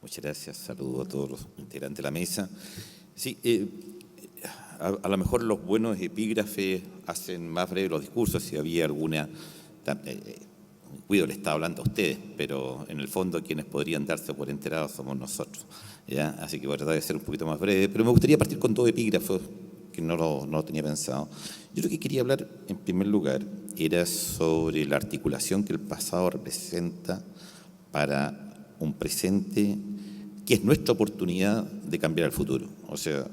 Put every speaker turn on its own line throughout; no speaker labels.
Muchas gracias. Saludo a todos los integrantes de la mesa. Sí, a lo mejor los buenos epígrafes hacen más breves los discursos, si había alguna... Cuido le está hablando a ustedes, pero en el fondo quienes podrían darse por enterados somos nosotros, ¿ya? Así que voy a tratar de ser un poquito más breve, pero me gustaría partir con dos epígrafos que no lo tenía pensado. Yo lo que quería hablar, en primer lugar, era sobre la articulación que el pasado representa para un presente que es nuestra oportunidad de cambiar el futuro. O sea,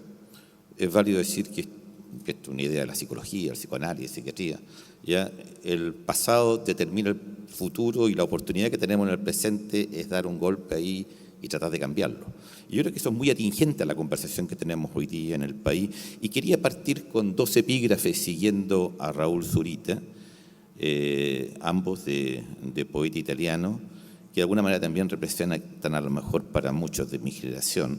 es válido decir que es una idea de la psicología, el psicoanálisis, psiquiatría. ¿Ya? El pasado determina el futuro y la oportunidad que tenemos en el presente es dar un golpe ahí y tratar de cambiarlo. Y yo creo que eso es muy atingente a la conversación que tenemos hoy día en el país. Y quería partir con dos epígrafes siguiendo a Raúl Zurita, ambos de poeta italiano, que de alguna manera también representan a lo mejor para muchos de mi generación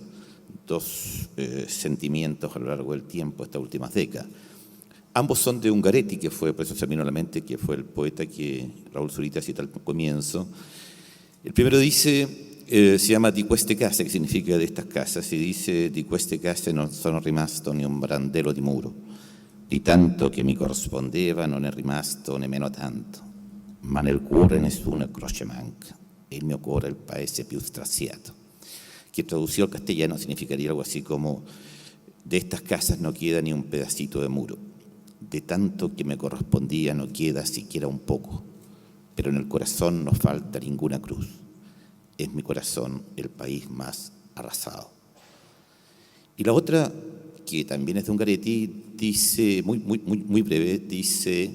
dos sentimientos a lo largo del tiempo, estas últimas décadas. Ambos son de Ungaretti, que fue, por eso se me vino a la mente, que fue el poeta que Raúl Zurita cita al comienzo. El primero dice, se llama Di queste case, que significa de estas casas, y dice, Di queste case non sono rimasto ni un brandello di muro, di tanto che mi corrispondeva non è rimasto nemmeno tanto, ma nel cuore nessuna croce manca, e il mio cuore è il paese più straziato. Que traducido al castellano significaría algo así como, de estas casas no queda ni un pedacito de muro, de tanto que me correspondía no queda siquiera un poco, pero en el corazón no falta ninguna cruz. Es mi corazón el país más arrasado. Y la otra, que también es de Ungaretti, dice, muy breve, dice,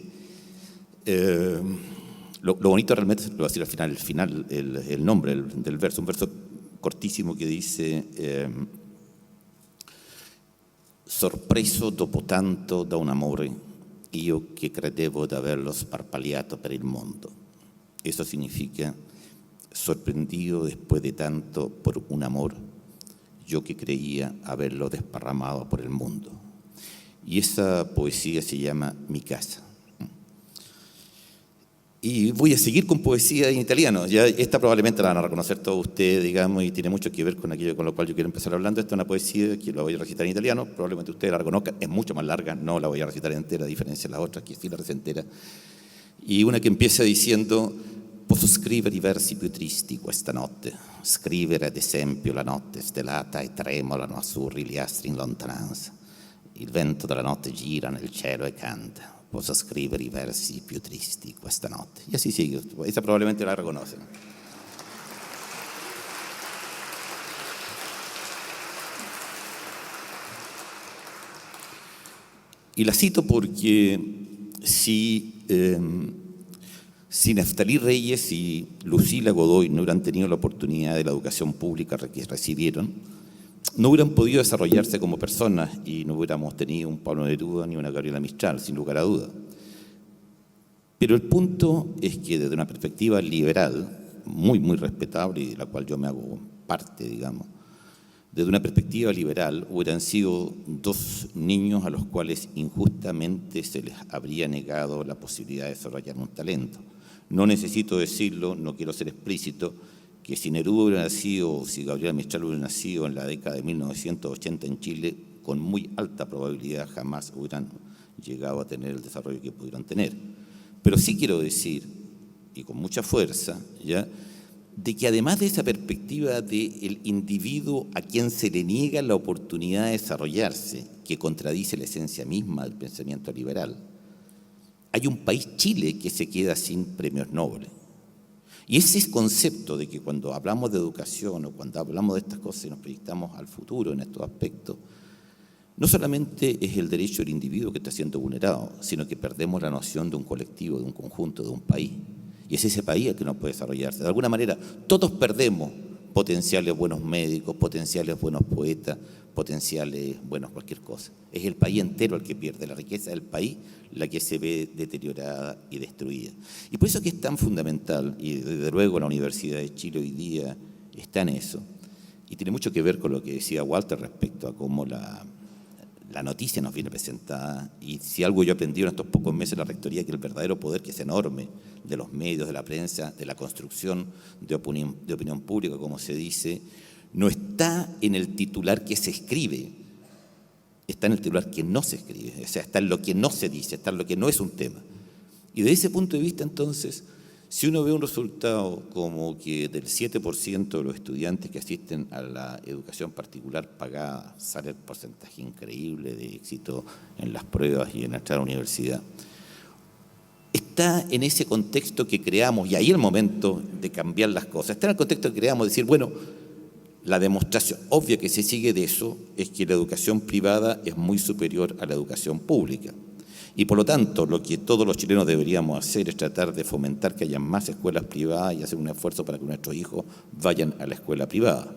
lo bonito realmente, lo voy a decir al final, el nombre del verso, un verso cortissimo che dice sorpreso dopo tanto da un amore io che credevo di averlo sparpagliato per il mondo. Eso significa sorprendido después de tanto por un amor yo que creía haberlo desparramado por el mundo. Y esa poesía se llama Mi casa. Y voy a seguir con poesía en italiano. Ya esta probablemente la van a reconocer todos ustedes, digamos, y tiene mucho que ver con aquello con lo cual yo quiero empezar hablando. Esta es una poesía que la voy a recitar en italiano, probablemente ustedes la reconozcan, es mucho más larga, no la voy a recitar entera, a diferencia de la otra, que sí la recito entera. Y una que empieza diciendo: posso scrivere i versi più tristi questa notte, scrivere ad esempio la notte stellata e tremolano azzurri gli astri in lontananza. Il vento della notte gira nel cielo e canta. Posso scrivere i versi più tristi questa notte. Y así sigue. Esa probablemente la reconocen. Y la cito porque si Neftalí Reyes y Lucila Godoy no hubieran tenido la oportunidad de la educación pública que recibieron, no hubieran podido desarrollarse como personas y no hubiéramos tenido un Pablo Neruda ni una Gabriela Mistral, sin lugar a duda. Pero el punto es que desde una perspectiva liberal, muy respetable y de la cual yo me hago parte, digamos, desde una perspectiva liberal hubieran sido dos niños a los cuales injustamente se les habría negado la posibilidad de desarrollar un talento. No necesito decirlo, no quiero ser explícito, que si Neruda hubiera nacido, o si Gabriela Mistral hubiera nacido en la década de 1980 en Chile, con muy alta probabilidad jamás hubieran llegado a tener el desarrollo que pudieron tener. Pero sí quiero decir, y con mucha fuerza, ¿ya?, de que además de esa perspectiva del individuo a quien se le niega la oportunidad de desarrollarse, que contradice la esencia misma del pensamiento liberal, hay un país, Chile, que se queda sin premios Nobel. Y ese concepto de que cuando hablamos de educación o cuando hablamos de estas cosas y nos proyectamos al futuro en estos aspectos, no solamente es el derecho del individuo que está siendo vulnerado, sino que perdemos la noción de un colectivo, de un conjunto, de un país. Y es ese país el que no puede desarrollarse. De alguna manera, todos perdemos potenciales buenos médicos, potenciales buenos poetas, potenciales buenos cualquier cosa. Es el país entero el que pierde, la riqueza del país la que se ve deteriorada y destruida. Y por eso que es tan fundamental, y desde luego la Universidad de Chile hoy día está en eso, y tiene mucho que ver con lo que decía Walter respecto a cómo la noticia nos viene presentada, y si algo yo he aprendido en estos pocos meses en la rectoría, que el verdadero poder, que es enorme, de los medios, de la prensa, de la construcción de opinión pública, como se dice, no está en el titular que se escribe, está en el titular que no se escribe, o sea, está en lo que no se dice, está en lo que no es un tema. Y desde ese punto de vista, entonces, si uno ve un resultado como que del 7% de los estudiantes que asisten a la educación particular pagada sale el porcentaje increíble de éxito en las pruebas y en entrar a la universidad, está en ese contexto que creamos, y ahí el momento de cambiar las cosas, está en el contexto que creamos, de decir, bueno, la demostración obvia que se sigue de eso es que la educación privada es muy superior a la educación pública. Y por lo tanto, lo que todos los chilenos deberíamos hacer es tratar de fomentar que haya más escuelas privadas y hacer un esfuerzo para que nuestros hijos vayan a la escuela privada.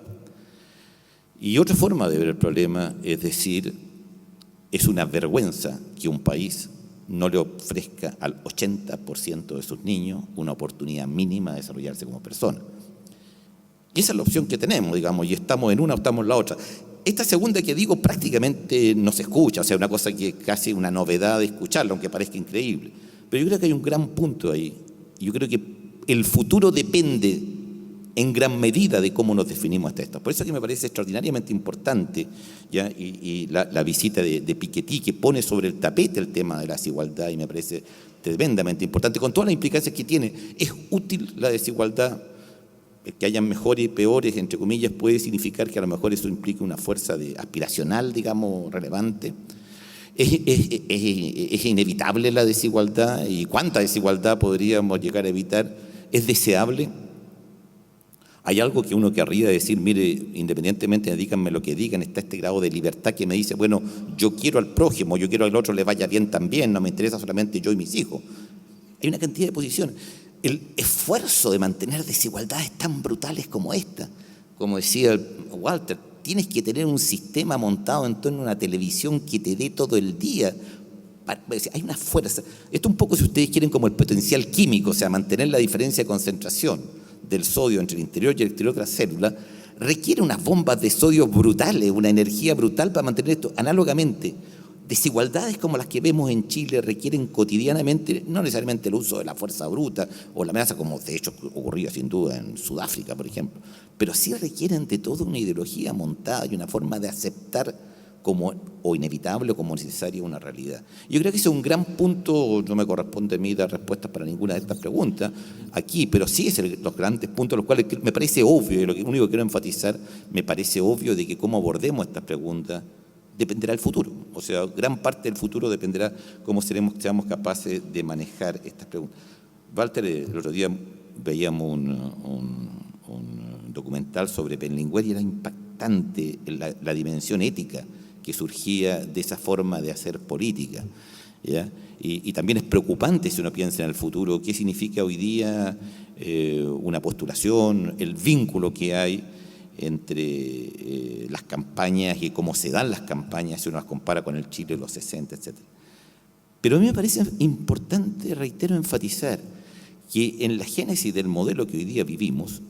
Y otra forma de ver el problema es decir, es una vergüenza que un país no le ofrezca al 80% de sus niños una oportunidad mínima de desarrollarse como persona. Y esa es la opción que tenemos, digamos, y estamos en una o estamos en la otra. Esta segunda que digo prácticamente no se escucha, o sea, una cosa que es casi una novedad de escucharla, aunque parezca increíble. Pero yo creo que hay un gran punto ahí. Yo creo que el futuro depende en gran medida de cómo nos definimos hasta esto. Por eso que me parece extraordinariamente importante ¿ya? Y la visita de Piketty, que pone sobre el tapete el tema de la desigualdad, y me parece tremendamente importante, con todas las implicancias que tiene. Es útil la desigualdad. Que hayan mejores y peores, entre comillas, puede significar que a lo mejor eso implique una fuerza aspiracional, digamos, relevante. Es inevitable la desigualdad, y cuánta desigualdad podríamos llegar a evitar. Es deseable. Hay algo que uno querría decir, mire, independientemente, díganme lo que digan, está este grado de libertad que me dice, bueno, yo quiero al prójimo, yo quiero que al otro le vaya bien también, no me interesa solamente yo y mis hijos. Hay una cantidad de posiciones. El esfuerzo de mantener desigualdades tan brutales como esta, como decía Walter, tienes que tener un sistema montado en torno a una televisión que te dé todo el día. Hay una fuerza. Esto un poco, si ustedes quieren, como el potencial químico, o sea, mantener la diferencia de concentración del sodio entre el interior y el exterior de la célula, requiere unas bombas de sodio brutales, una energía brutal para mantener esto. Análogamente, desigualdades como las que vemos en Chile requieren cotidianamente, no necesariamente el uso de la fuerza bruta o la amenaza, como de hecho ocurría sin duda en Sudáfrica, por ejemplo, pero sí requieren de toda una ideología montada y una forma de aceptar como o inevitable o como necesaria una realidad. Yo creo que ese es un gran punto, no me corresponde a mí dar respuestas para ninguna de estas preguntas aquí, pero sí es los grandes puntos, los cuales me parece obvio, y lo único que quiero enfatizar, me parece obvio de que cómo abordemos estas preguntas dependerá del futuro. O sea, gran parte del futuro dependerá cómo seamos capaces de manejar estas preguntas. Walter, el otro día veíamos un documental sobre Berlinguer y era impactante la dimensión ética que surgía de esa forma de hacer política, ¿ya? Y también es preocupante si uno piensa en el futuro, qué significa hoy día una postulación, el vínculo que hay entre las campañas y cómo se dan las campañas si uno las compara con el Chile de los 60, etc. Pero a mí me parece importante, reitero, enfatizar que en la génesis del modelo que hoy día vivimos,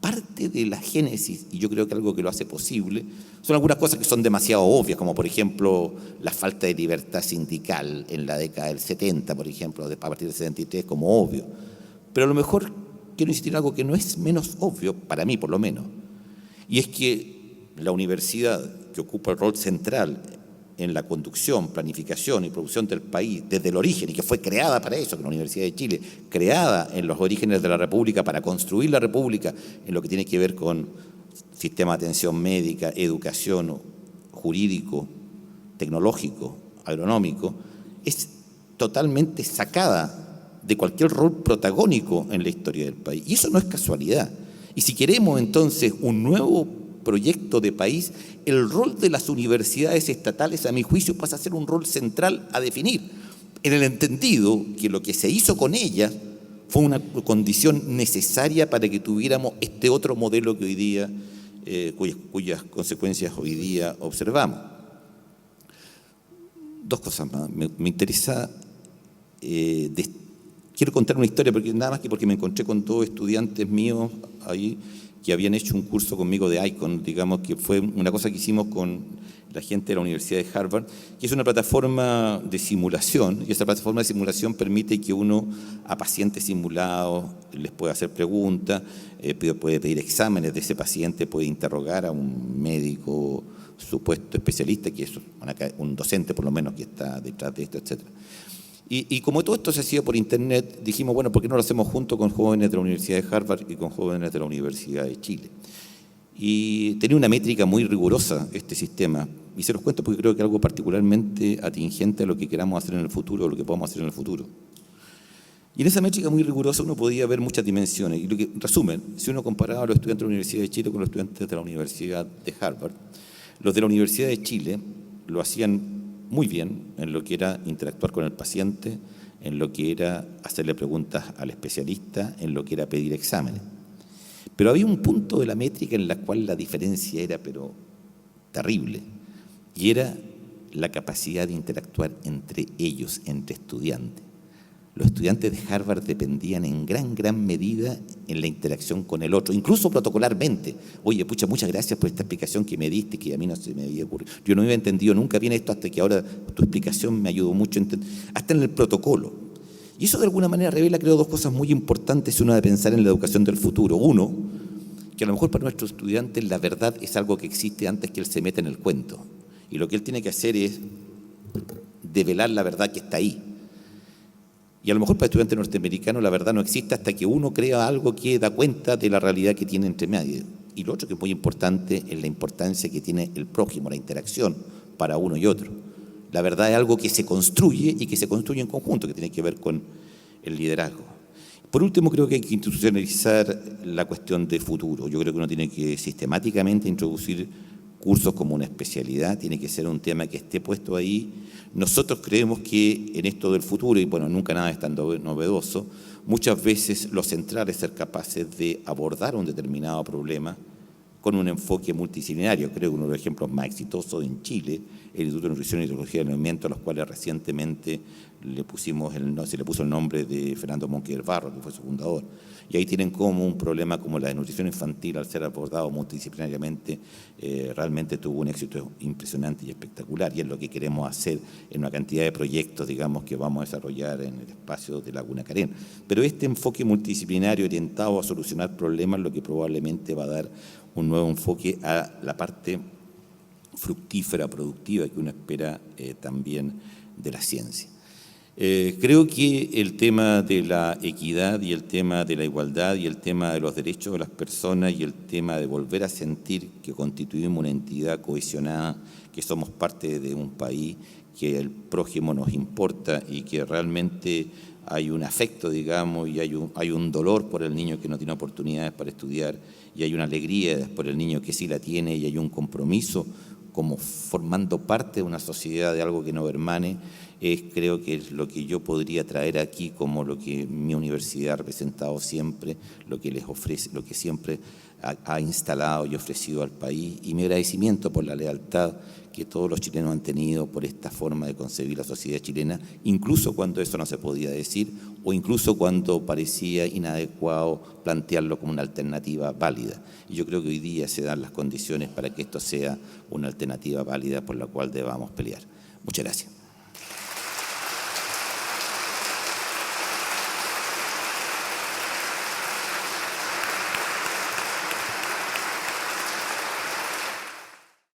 parte de la génesis, y yo creo que algo que lo hace posible, son algunas cosas que son demasiado obvias, como por ejemplo la falta de libertad sindical en la década del 70, por ejemplo, a partir del 73, como obvio. Pero a lo mejor quiero insistir en algo que no es menos obvio, para mí por lo menos, y es que la universidad, que ocupa el rol central en la conducción, planificación y producción del país desde el origen, y que fue creada para eso, que la Universidad de Chile, creada en los orígenes de la República para construir la República en lo que tiene que ver con sistema de atención médica, educación, jurídico, tecnológico, agronómico, es totalmente sacada de cualquier rol protagónico en la historia del país. Y eso no es casualidad. Y si queremos entonces un nuevo proyecto de país, el rol de las universidades estatales, a mi juicio, pasa a ser un rol central a definir, en el entendido que lo que se hizo con ellas fue una condición necesaria para que tuviéramos este otro modelo que hoy día, cuyas consecuencias hoy día observamos. Dos cosas más. Me interesa, quiero contar una historia, porque nada más que porque me encontré con todos estudiantes míos ahí que habían hecho un curso conmigo de ICON, digamos, que fue una cosa que hicimos con la gente de la Universidad de Harvard, que es una plataforma de simulación, y esa plataforma de simulación permite que uno a pacientes simulados les pueda hacer preguntas, puede pedir exámenes de ese paciente, puede interrogar a un médico supuesto especialista, que es un docente por lo menos que está detrás de esto, etc. Y como todo esto se hacía por internet, dijimos, bueno, ¿por qué no lo hacemos junto con jóvenes de la Universidad de Harvard y con jóvenes de la Universidad de Chile? Y tenía una métrica muy rigurosa este sistema, y se los cuento porque creo que es algo particularmente atingente a lo que queramos hacer en el futuro, o lo que podamos hacer en el futuro. Y en esa métrica muy rigurosa uno podía ver muchas dimensiones. Y lo que, en resumen, si uno comparaba a los estudiantes de la Universidad de Chile con los estudiantes de la Universidad de Harvard, los de la Universidad de Chile lo hacían muy bien en lo que era interactuar con el paciente, en lo que era hacerle preguntas al especialista, en lo que era pedir exámenes. Pero había un punto de la métrica en la cual la diferencia era pero terrible, y era la capacidad de interactuar entre ellos, entre estudiantes. Los estudiantes de Harvard dependían en gran medida en la interacción con el otro, incluso protocolarmente. Oye, pucha, muchas gracias por esta explicación que me diste, que a mí no se me había ocurrido. Yo no había entendido nunca bien esto hasta que ahora tu explicación me ayudó mucho, hasta en el protocolo. Y eso de alguna manera revela, creo, dos cosas muy importantes si uno ha de pensar en la educación del futuro. Uno, que a lo mejor para nuestros estudiantes la verdad es algo que existe antes que él se meta en el cuento. Y lo que él tiene que hacer es develar la verdad que está ahí. Y a lo mejor para el estudiante norteamericano la verdad no existe hasta que uno crea algo que da cuenta de la realidad que tiene entre medio. Y lo otro que es muy importante es la importancia que tiene el prójimo, la interacción para uno y otro. La verdad es algo que se construye y que se construye en conjunto, que tiene que ver con el liderazgo. Por último, creo que hay que institucionalizar la cuestión de futuro. Yo creo que uno tiene que sistemáticamente introducir cursos como una especialidad, tiene que ser un tema que esté puesto ahí. Nosotros creemos que en esto del futuro, y bueno, nunca nada es tan novedoso, muchas veces lo central es ser capaces de abordar un determinado problema con un enfoque multidisciplinario. Creo que uno de los ejemplos más exitosos en Chile, el Instituto de Nutrición y Tecnología del Alimento, a los cuales recientemente se le puso el nombre de Fernando Monquer Barro, que fue su fundador. Y ahí tienen como un problema como la desnutrición infantil, al ser abordado multidisciplinariamente, realmente tuvo un éxito impresionante y espectacular, y es lo que queremos hacer en una cantidad de proyectos, digamos, que vamos a desarrollar en el espacio de Laguna Carén. Pero este enfoque multidisciplinario orientado a solucionar problemas, lo que probablemente va a dar un nuevo enfoque a la parte fructífera, productiva que uno espera también de la ciencia. Creo que el tema de la equidad y el tema de la igualdad y el tema de los derechos de las personas y el tema de volver a sentir que constituimos una entidad cohesionada, que somos parte de un país, que el prójimo nos importa y que realmente hay un afecto, digamos, y hay un dolor por el niño que no tiene oportunidades para estudiar, y hay una alegría por el niño que sí la tiene, y hay un compromiso como formando parte de una sociedad de algo que nos hermane. Creo que es lo que yo podría traer aquí como lo que mi universidad ha representado siempre, lo que les ofrece, lo que siempre ha instalado y ofrecido al país, y mi agradecimiento por la lealtad que todos los chilenos han tenido por esta forma de concebir la sociedad chilena, incluso cuando eso no se podía decir o incluso cuando parecía inadecuado plantearlo como una alternativa válida. Y yo creo que hoy día se dan las condiciones para que esto sea una alternativa válida por la cual debamos pelear. Muchas gracias.